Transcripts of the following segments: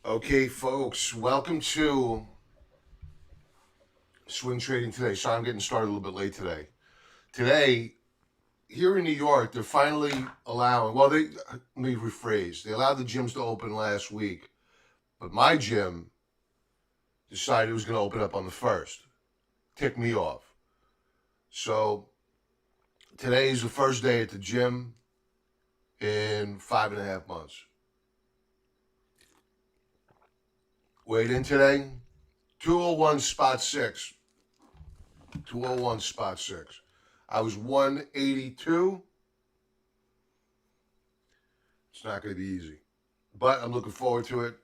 Okay, folks, welcome to Swing Trading Today. Sorry, I'm getting started a little bit late today. Today, here in New York, they're finally allowing, let me rephrase, they allowed the gyms to open last week, but my gym decided it was going to open up on the 1st. Ticked me off. So, today is the first day at the gym in 5.5 months. Weighed in today, 201 spot 6. 201 spot 6. I was 182. It's not going to be easy. But I'm looking forward to it.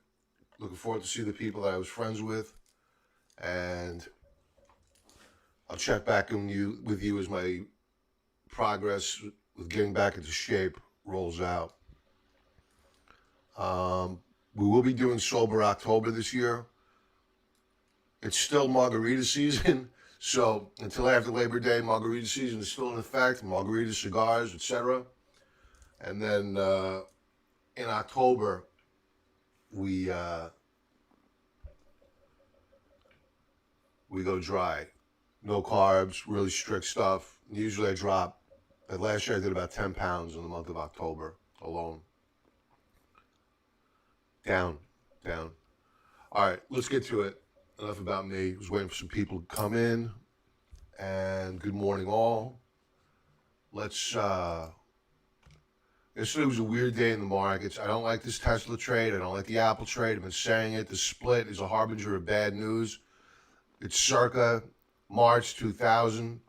Looking forward to see the people that I was friends with. And I'll check back with you as my progress with getting back into shape rolls out. We will be doing Sober October this year. It's still margarita season. So until after Labor Day, margarita season is still in effect. Margarita cigars, etc. And then in October, we we go dry. No carbs, really strict stuff. Usually I drop, last year I did about 10 pounds in the month of October alone. Down, down. All right, let's get to it. Enough about me. I was waiting for some people to come in. And good morning, all. Yesterday was a weird day in the markets. I don't like this Tesla trade. I don't like the Apple trade. I've been saying it. The split is a harbinger of bad news. It's circa March 2000.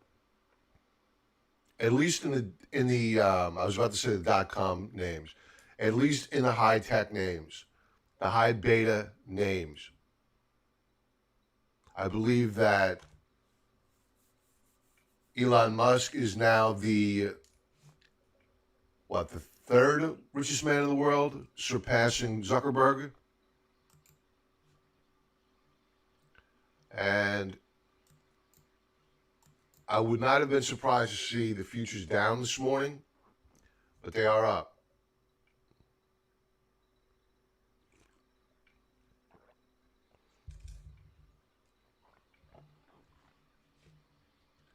At least in the I was about to say the .com names. At least in the high tech names, the high beta names. I believe that Elon Musk is now the third richest man in the world, surpassing Zuckerberg. And I would not have been surprised to see the futures down this morning, but they are up.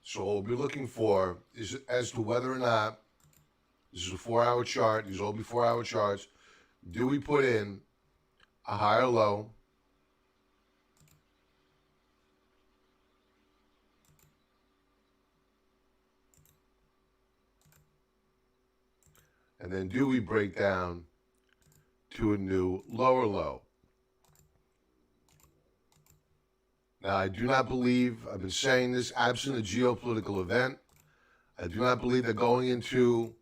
So what we'll be looking for is as to whether or not, this is a 4-hour chart, these will all be 4-hour charts, do we put in a higher low, and then do we break down to a new lower low? Now, I do not believe, I've been saying this, absent a geopolitical event, I do not believe that going into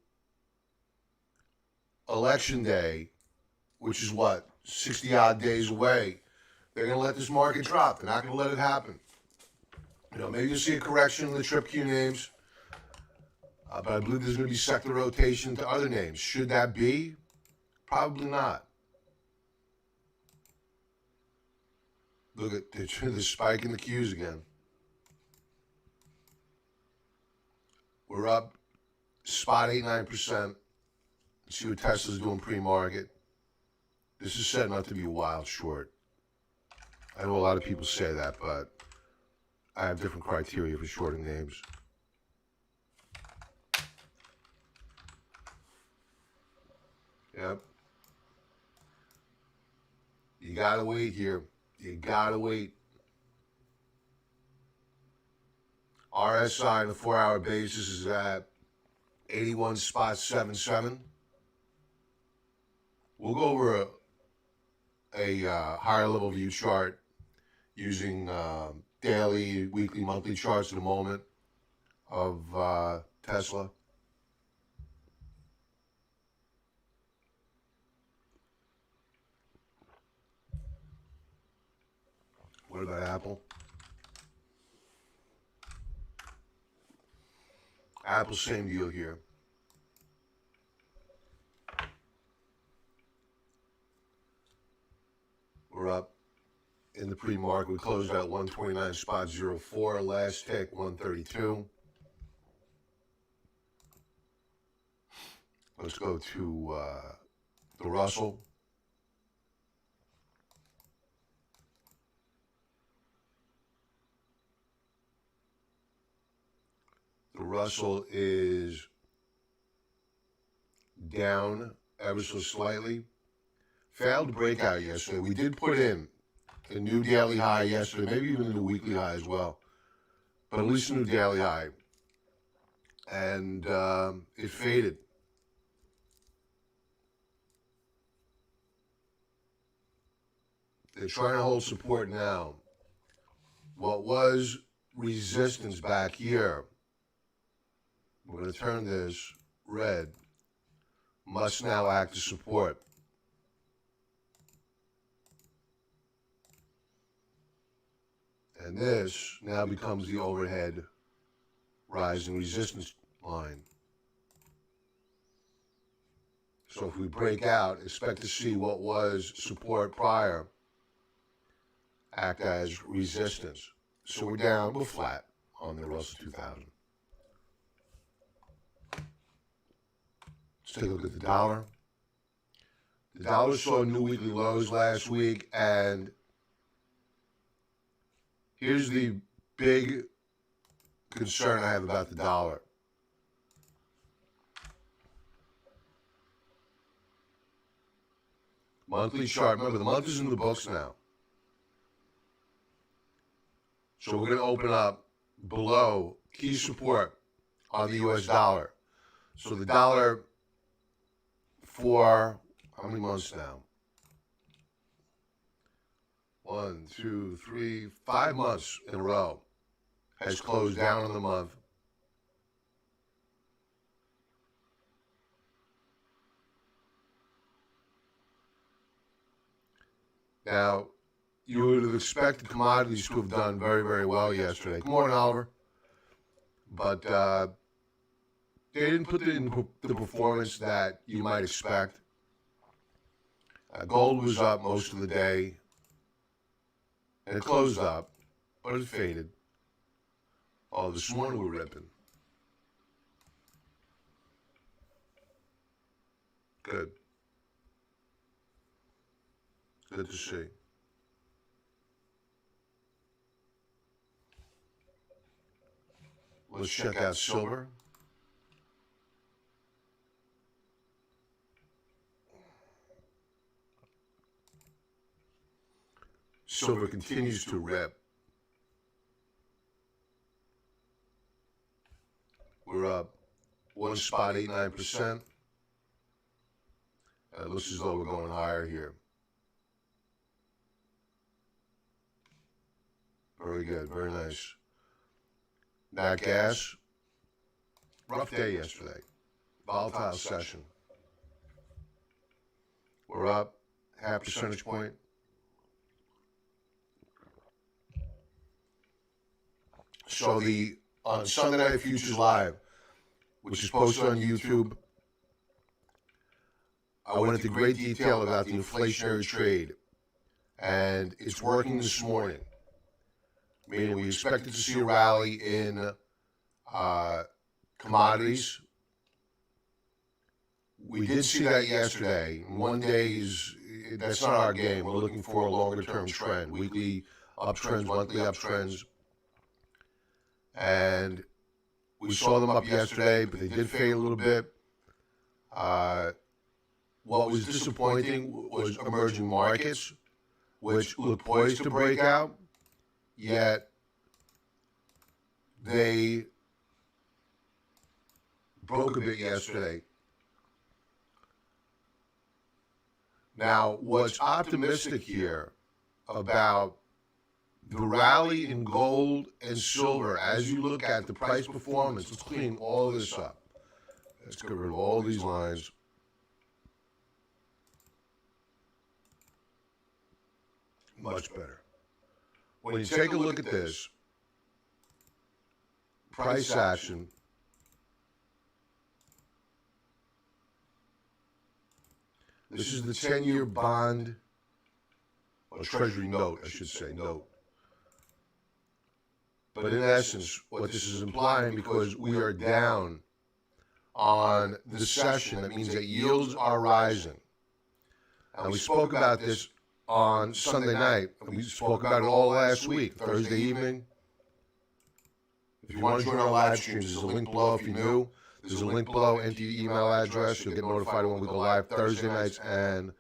election day, which is what, 60 odd days away, they're going to let this market drop. They're not going to let it happen. Maybe you'll see a correction in the trip Q names, but I believe there's going to be sector rotation to other names. Should that be? Probably not. Look at the spike in the Qs again. We're up spot 8-9%. See what Tesla's doing pre-market. This is setting up to be a wild short. I know a lot of people say that, but I have different criteria for shorting names. Yep. You gotta wait here. You gotta wait. RSI on the 4-hour basis is at 81.77. We'll go over a higher level view chart using daily, weekly, monthly charts in a moment of Tesla. What about Apple? Apple, same deal here. We're up in the pre-market. We closed out 129.04. Last tick 132. Let's go to the Russell. Russell is down ever so slightly. Failed breakout yesterday. We did put in a new daily high yesterday, maybe even a new weekly high as well, but at least a new daily high. And it faded. They're trying to hold support now. What was resistance back here, we're going to turn this red, must now act as support. And this now becomes the overhead rising resistance line. So if we break out, expect to see what was support prior act as resistance. So we're down, we're flat on the Russell 2000. Let's take a look at the dollar. The dollar saw new weekly lows last week, and here's the big concern I have about the dollar. Monthly chart. Remember, the month is in the books now. So we're going to open up below key support on the U.S. dollar. So the dollar for how many months now? 1, 2, 3, 5 months in a row has closed down in the month. Now, you would have expected commodities to have done very, very well yesterday. Good morning, Oliver. But they didn't put in the performance that you might expect. Gold was up most of the day, and it closed up, but it faded. Oh, this morning we're ripping. Good. Good to see. Let's check out silver. Silver continues to rip. We're up 1.89%. It looks as though we're going higher here. Very good, very nice. Nat gas, rough day yesterday. Volatile session. We're up 0.5 percentage point. So on Sunday Night Futures Live, which is posted on YouTube, I went into great detail about the inflationary trade, and it's working this morning. Meaning we expected to see a rally in commodities. We did see that yesterday. One day that's not our game. We're looking for a longer term trend, weekly uptrends, monthly uptrends. And we saw them up yesterday, but they did fade a little bit. What was disappointing was emerging markets, which looked poised to break out, yet they broke a bit yesterday. Now, what's optimistic here about the rally in gold and silver, as you look at the price performance, let's clean all this up. Let's get rid of all these lines. Much better. When you take a look at this, price action, this is the 10-year bond, or treasury note, I should say, note. But in essence, what this is implying, because we are down on the session, that means that yields are rising. And we spoke about this on Sunday night. We spoke about it all last week, Thursday evening. If you want to join our live streams, there's a link below if you're new. There's a link below. Enter your email address. You'll get notified when we go live Thursday nights and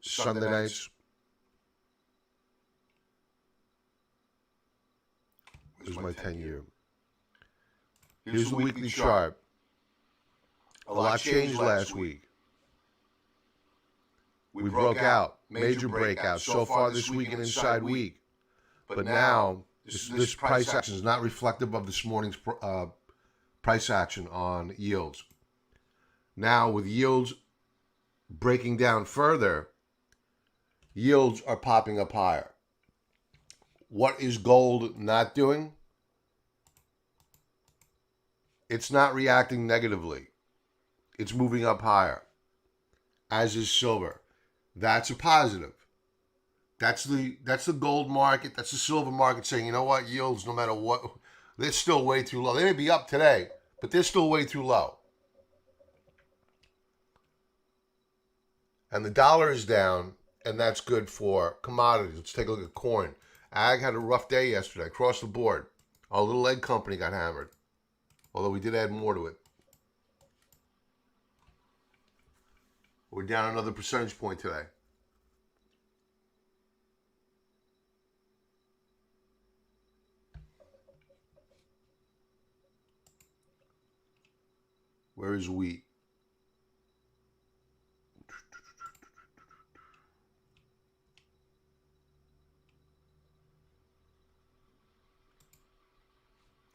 Sunday nights. Here's my 10-year. Here's the weekly chart. A lot changed last week. We broke out, major breakout so far this week and inside week. But now, this price action is not reflective of this morning's price action on yields. Now, with yields breaking down further, yields are popping up higher. What is gold not doing? It's not reacting negatively. It's moving up higher, as is silver. That's a positive. That's the gold market. That's the silver market saying, you know what, yields, no matter what, they're still way too low. They may be up today, but they're still way too low. And the dollar is down, and that's good for commodities. Let's take a look at corn. Ag had a rough day yesterday across the board. Our little egg company got hammered, although we did add more to it. We're down another percentage point today. Where is wheat?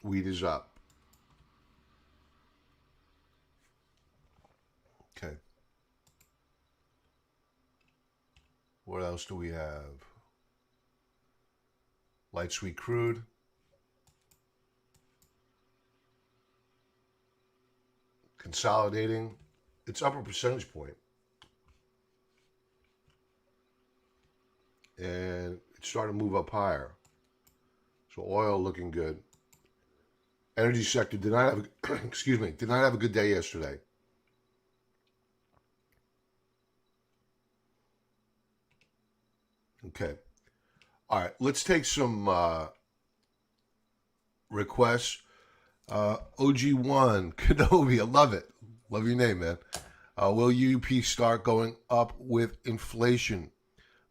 Wheat is up. Okay. What else do we have? Light sweet crude. Consolidating. It's up a percentage point. And it's starting to move up higher. So oil looking good. Energy sector did not have did not have a good day yesterday. Okay. All right, let's take some requests. OG1, Kenobi, I love it. Love your name, man. Will UP start going up with inflation?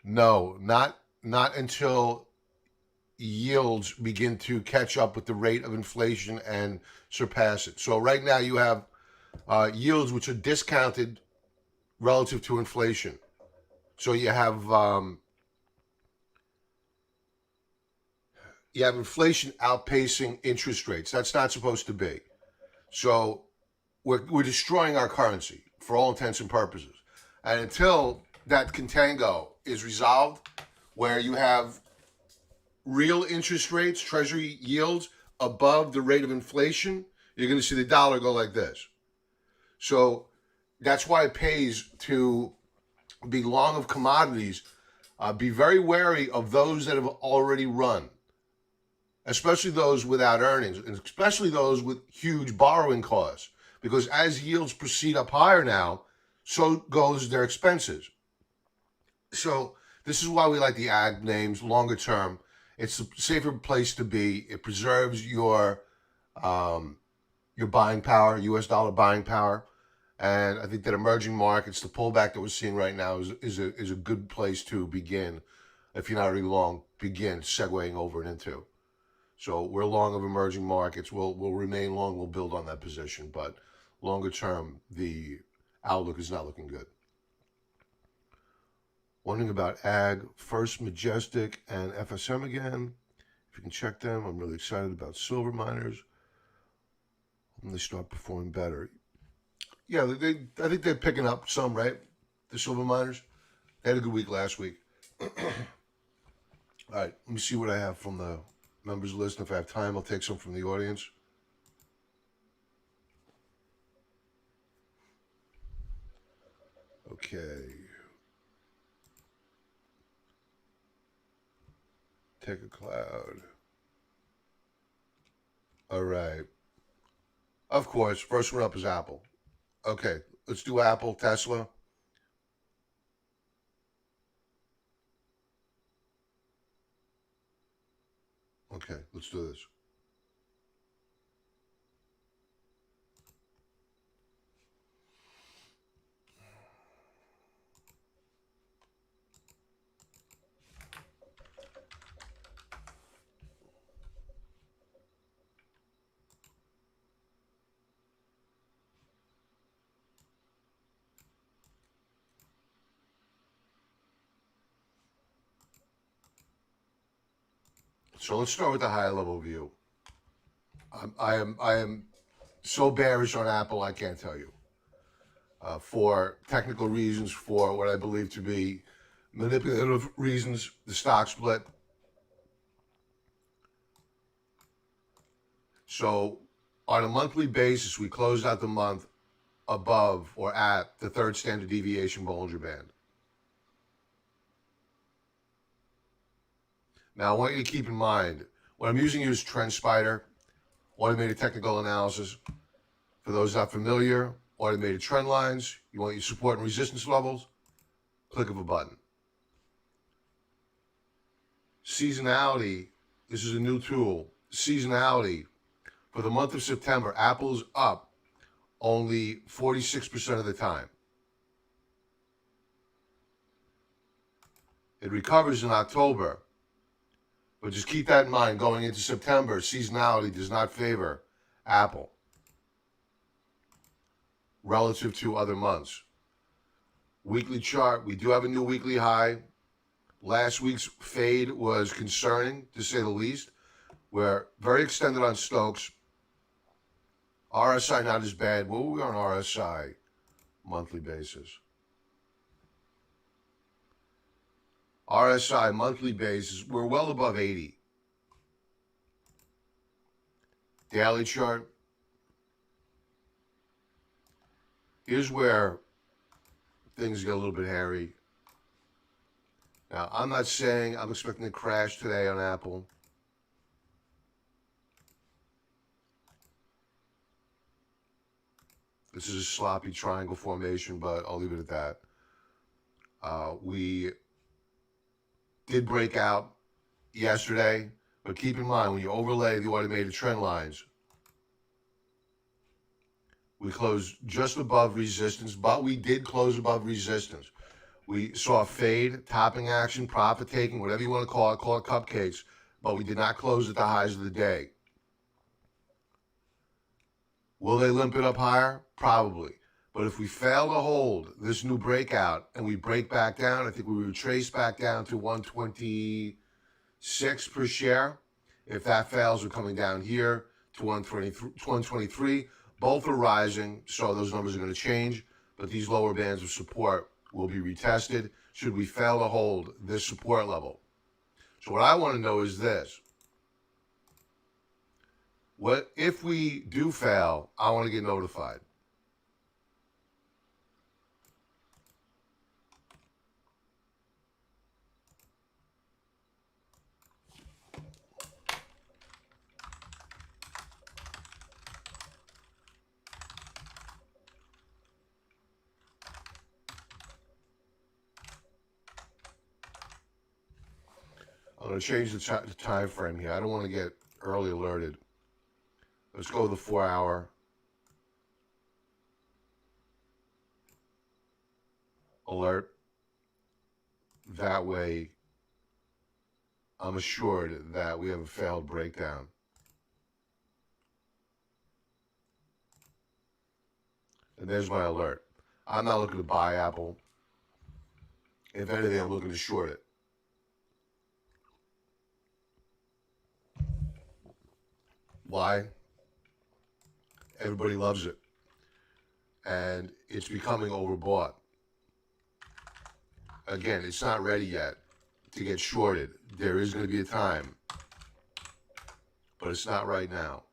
No, not until yields begin to catch up with the rate of inflation and surpass it. So right now you have yields which are discounted relative to inflation. So you have inflation outpacing interest rates. That's not supposed to be. So we're destroying our currency for all intents and purposes. And until that contango is resolved, where you have real interest rates, treasury yields above the rate of inflation, you're going to see the dollar go like this. So that's why it pays to be long of commodities. Be very wary of those that have already run, especially those without earnings, and especially those with huge borrowing costs. Because as yields proceed up higher now, so goes their expenses. So this is why we like the ag names longer term. It's a safer place to be. It preserves your buying power, U.S. dollar buying power. And I think that emerging markets, the pullback that we're seeing right now is a good place to begin. If you're not already long, begin segueing over and into. So we're long of emerging markets. We'll remain long. We'll build on that position. But longer term, the outlook is not looking good. Wondering about ag, First Majestic and FSM again. If you can check them, I'm really excited about silver miners. When they start performing better. Yeah, I think they're picking up some, right? The silver miners. They had a good week last week. All right, let me see what I have from the members list. If I have time, I'll take some from the audience. Okay. Take a cloud. All right. Of course, first one up is Apple. Okay, let's do Apple, Tesla. Okay, let's do this. So let's start with the high level view. I am so bearish on Apple, I can't tell you. For technical reasons, for what I believe to be manipulative reasons, the stock split. So on a monthly basis, we closed out the month above or at the third standard deviation Bollinger Band. Now, I want you to keep in mind, what I'm using here is TrendSpider, automated technical analysis. For those not familiar, automated trend lines. You want your support and resistance levels, click of a button. Seasonality, this is a new tool. Seasonality, for the month of September, Apple's up only 46% of the time. It recovers in October, but just keep that in mind. Going into September, seasonality does not favor Apple relative to other months. Weekly chart, we do have a new weekly high. Last week's fade was concerning, to say the least. We're very extended on Stokes. RSI not as bad. What were we on RSI monthly basis? RSI monthly basis, we're well above 80. Daily chart. Here's where things get a little bit hairy. Now, I'm not saying I'm expecting a crash today on Apple. This is a sloppy triangle formation, but I'll leave it at that. We did break out yesterday, but keep in mind, when you overlay the automated trend lines, we closed just above resistance, but we did close above resistance. We saw a fade, topping action, profit taking, whatever you want to call it cupcakes, but we did not close at the highs of the day. Will they limp it up higher? Probably. But if we fail to hold this new breakout and we break back down, I think we retrace back down to 126 per share. If that fails, we're coming down here to 123. Both are rising, so those numbers are going to change, but these lower bands of support will be retested should we fail to hold this support level. So what I want to know is this. What if we do fail? I want to get notified. I'm going to change the time frame here. I don't want to get early alerted. Let's go with the 4-hour. Alert. That way, I'm assured that we have a failed breakdown. And there's my alert. I'm not looking to buy Apple. If anything, I'm looking to short it. Why? Everybody loves it. And it's becoming overbought. Again, it's not ready yet to get shorted. There is going to be a time. But it's not right now.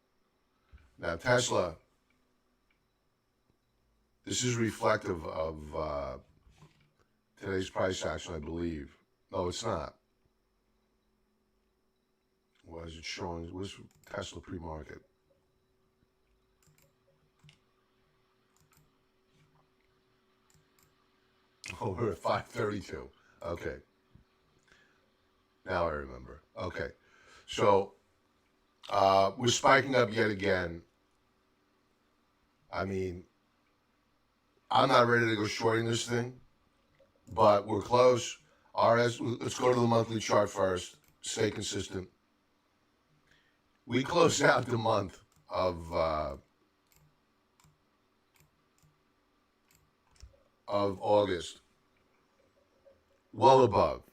Now, Tesla, this is reflective of today's price action, I believe. No, it's not. What is it showing? What's Tesla pre-market? Oh, we're at 532. Okay. Now I remember. Okay. So we're spiking up yet again. I mean, I'm not ready to go shorting this thing, but we're close. RS, let's go to the monthly chart first. Stay consistent. We closed out the month of August well above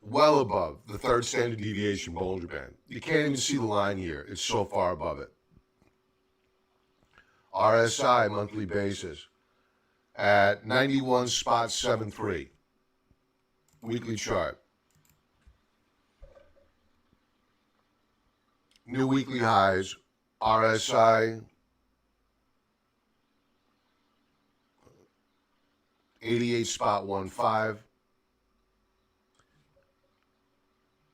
well above the third standard deviation Bollinger Band. You can't even see the line here. It's so far above it. RSI monthly basis at 91.73. Weekly chart. New weekly highs. RSI 88.15.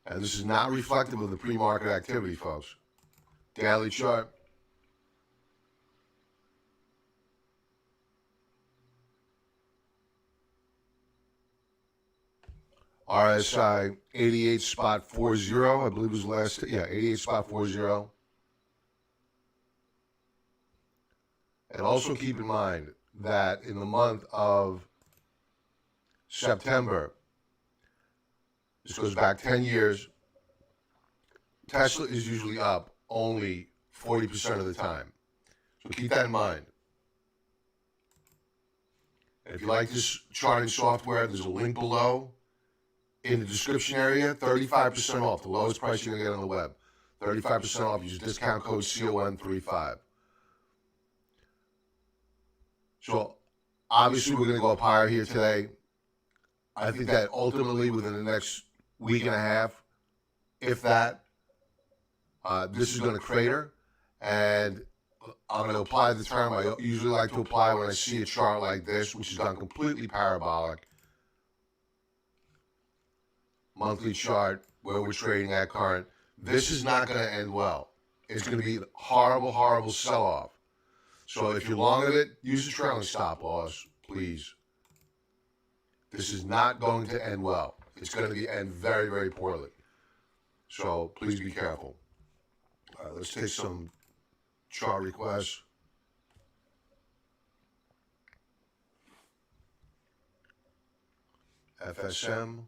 And this is not reflective of the pre-market activity, folks. Daily chart. RSI 88.40, I believe was last, 88.40. And also keep in mind that in the month of September, this goes back 10 years, Tesla is usually up only 40% of the time. So keep that in mind. And if you like this charting software, there's a link below in the description area, 35% off, the lowest price you're going to get on the web. 35% off, use discount code CON35. So obviously we're going to go up higher here today. I think that ultimately within the next week and a half, if that, this is going to crater. And I'm going to apply the term I usually like to apply when I see a chart like this, which is gone completely parabolic. Monthly chart where we're trading at current. This is not going to end well. It's going to be a horrible, horrible sell-off. So if you're long of it, use a trailing stop loss, please. This is not going to end well. It's going to end very, very poorly. So please be careful. All right, let's take some chart requests. FSM.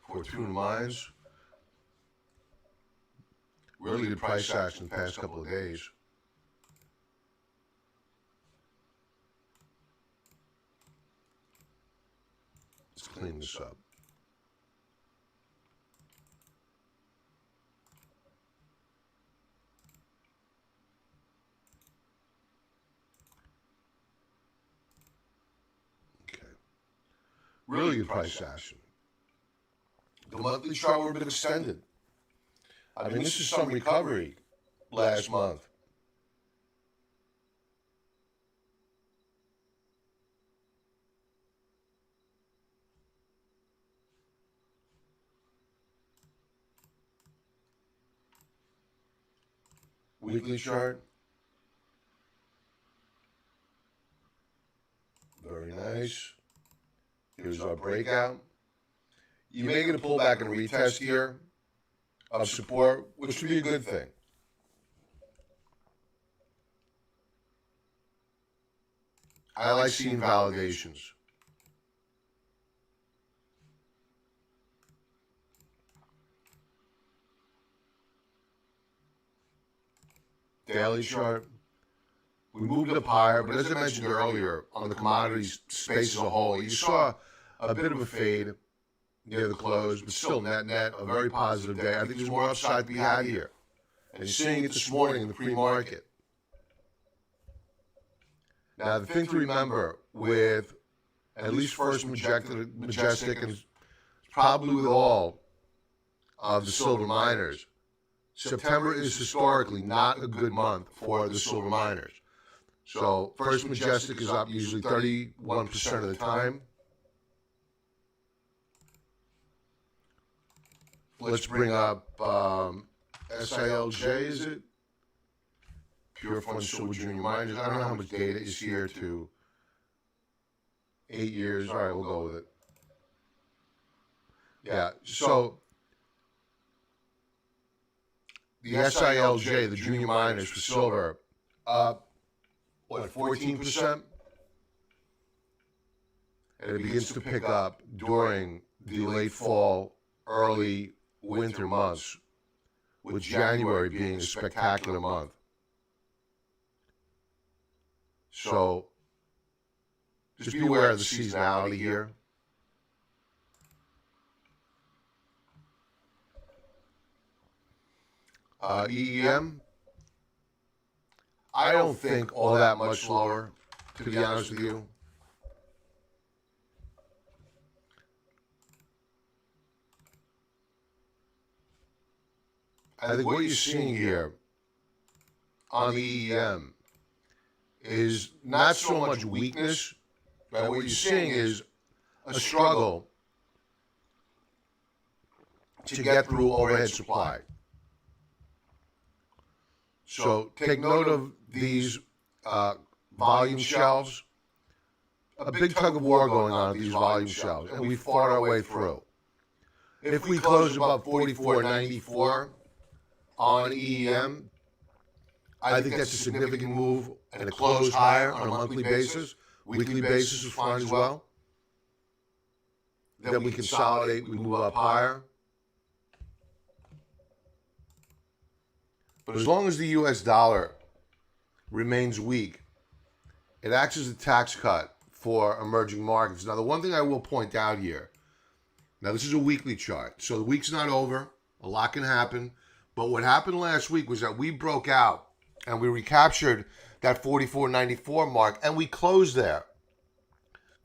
Fortuna Mines. Really good price action the past couple of days. Let's clean this up. Okay. Really good price action. The monthly chart would have been extended. I mean, this is some recovery last month. Weekly chart. Very nice. Here's our breakout. You may get a pullback and a retest here of support, which would be a good thing. I like seeing validations. Daily chart. We moved up higher, but as I mentioned earlier, on the commodities space as a whole, you saw a bit of a fade near the close, but still net, a very positive day. I think there's more upside to be had here. And you're seeing it this morning in the pre-market. Now, the thing to remember with at least First Majestic, and probably with all of the silver miners, September is historically not a good month for the silver miners. So First Majestic is up usually 31% of the time. Let's bring up SILJ, is it? Pure Fund Silver Junior Miners. I don't know how much data is here to 8 years. All right, we'll go with it. Yeah, so the SILJ, the junior miners for silver, up, 14%? And it begins to pick up during the late fall, early winter months, with January being a spectacular month. So Just be aware of the seasonality here. EEM, I don't think all that much lower, to be honest with you. I think what you're seeing here on the EEM is not so much weakness, but what you're seeing is a struggle to get through overhead supply. So take note of these volume shelves. A big tug of war going on at these volume shelves, and we fought our way through. If we close above 44.94 on EEM, I think that's a significant move, and a close higher on a monthly basis. Weekly basis is fine as well. Then we consolidate, we move up higher. But as long as the US dollar remains weak, it acts as a tax cut for emerging markets. Now, the one thing I will point out here, now this is a weekly chart, so the week's not over, a lot can happen, but what happened last week was that we broke out and we recaptured that 44.94 mark, and we closed there.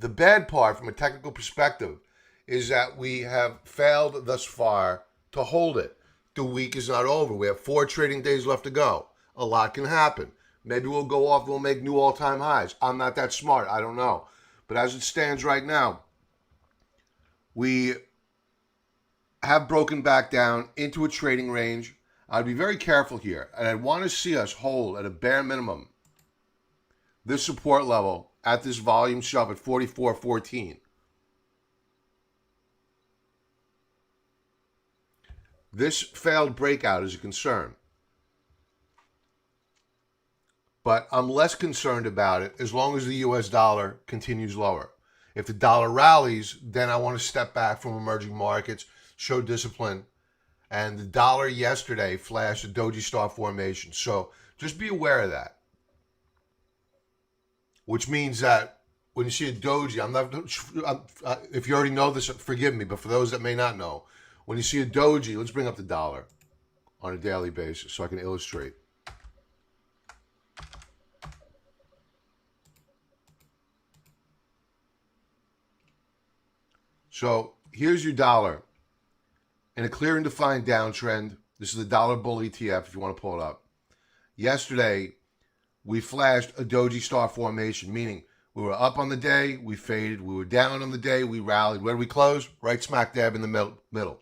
The bad part from a technical perspective is that we have failed thus far to hold it. The week is not over. We have 4 trading days left to go. A lot can happen. Maybe we'll go off, we'll make new all-time highs. I'm not that smart, I don't know. But as it stands right now, we have broken back down into a trading range. I'd be very careful here, and I'd want to see us hold at a bare minimum this support level at this volume shelf at 44.14. This failed breakout is a concern. But I'm less concerned about it as long as the US dollar continues lower. If the dollar rallies, then I want to step back from emerging markets, show discipline. And the dollar yesterday flashed a doji star formation. So just be aware of that. Which means that when you see a doji, if you already know this, forgive me, but for those that may not know, when you see a doji, let's bring up the dollar on a daily basis so I can illustrate. So here's your dollar in a clear and defined downtrend. This is the dollar bull ETF if you want to pull it up. Yesterday, we flashed a doji star formation, meaning we were up on the day, we faded. We were down on the day, we rallied. Where did we close? Right smack dab in the middle.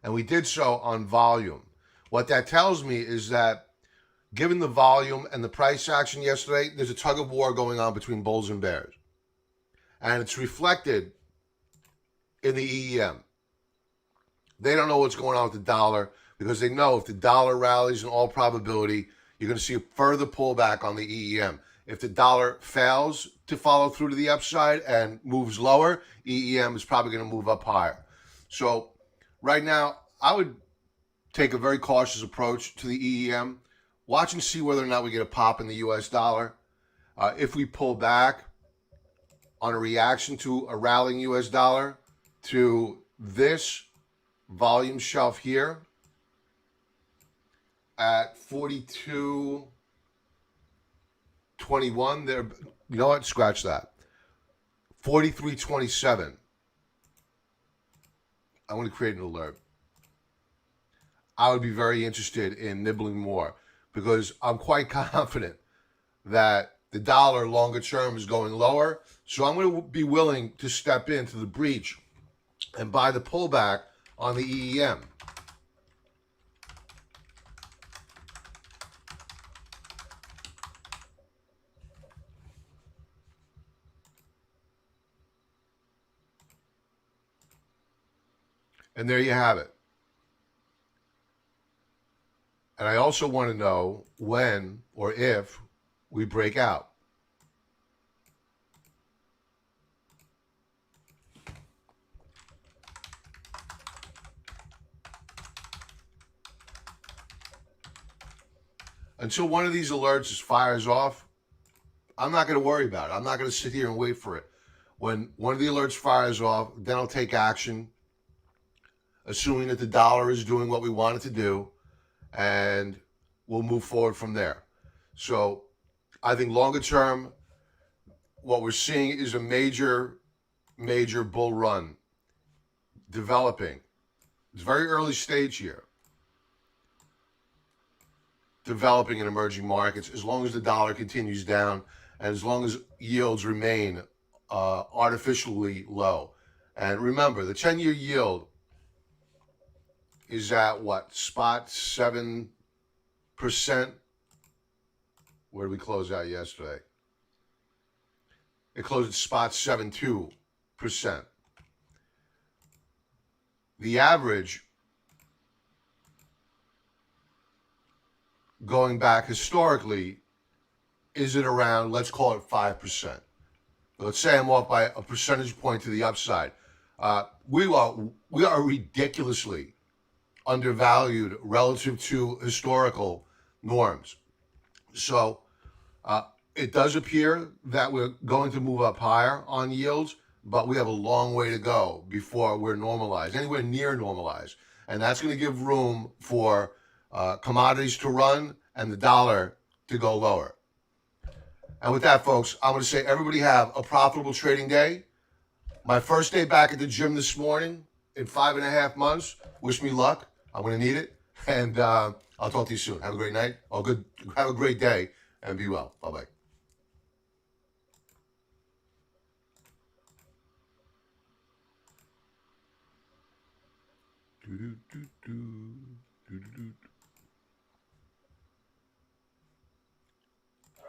And we did so on volume. What that tells me is that given the volume and the price action yesterday, there's a tug of war going on between bulls and bears. And it's reflected in the EEM. They don't know what's going on with the dollar because they know if the dollar rallies, in all probability, you're going to see a further pullback on the EEM. If the dollar fails to follow through to the upside and moves lower, EEM is probably going to move up higher. So right now, I would take a very cautious approach to the EEM. Watch and see whether or not we get a pop in the US dollar. If we pull back on a reaction to a rallying US dollar to this volume shelf here at 42.21 there, you know what, scratch that, 43.27. I want to create an alert. I would be very interested in nibbling more because I'm quite confident that the dollar longer term is going lower. So I'm going to be willing to step into the breach and buy the pullback on the EEM. And there you have it. And I also want to know when or if we break out. Until one of these alerts fires off, I'm not going to worry about it. I'm not going to sit here and wait for it. When one of the alerts fires off, then I'll take action, assuming that the dollar is doing what we want it to do, and we'll move forward from there. So I think longer term, what we're seeing is a major, major bull run developing. It's very early stage here, developing in emerging markets, as long as the dollar continues down and as long as yields remain artificially low. And remember, the 10-year yield is at what? Spot 7%? Where did we close out yesterday? It closed at spot 7.2%. The average going back historically is at around, let's call it 5%. Let's say I'm off by a percentage point to the upside. We are ridiculously undervalued relative to historical norms. So it does appear that we're going to move up higher on yields, but we have a long way to go before we're normalized, anywhere near normalized. And that's going to give room for commodities to run and the dollar to go lower. And with that, folks, I'm going to say everybody have a profitable trading day. My first day back at the gym this morning in 5.5 months. Wish me luck. I'm going to need it. And I'll talk to you soon. Have a great night. Have a great day and be well. Bye-bye. Do, do, do, do, do, do, do.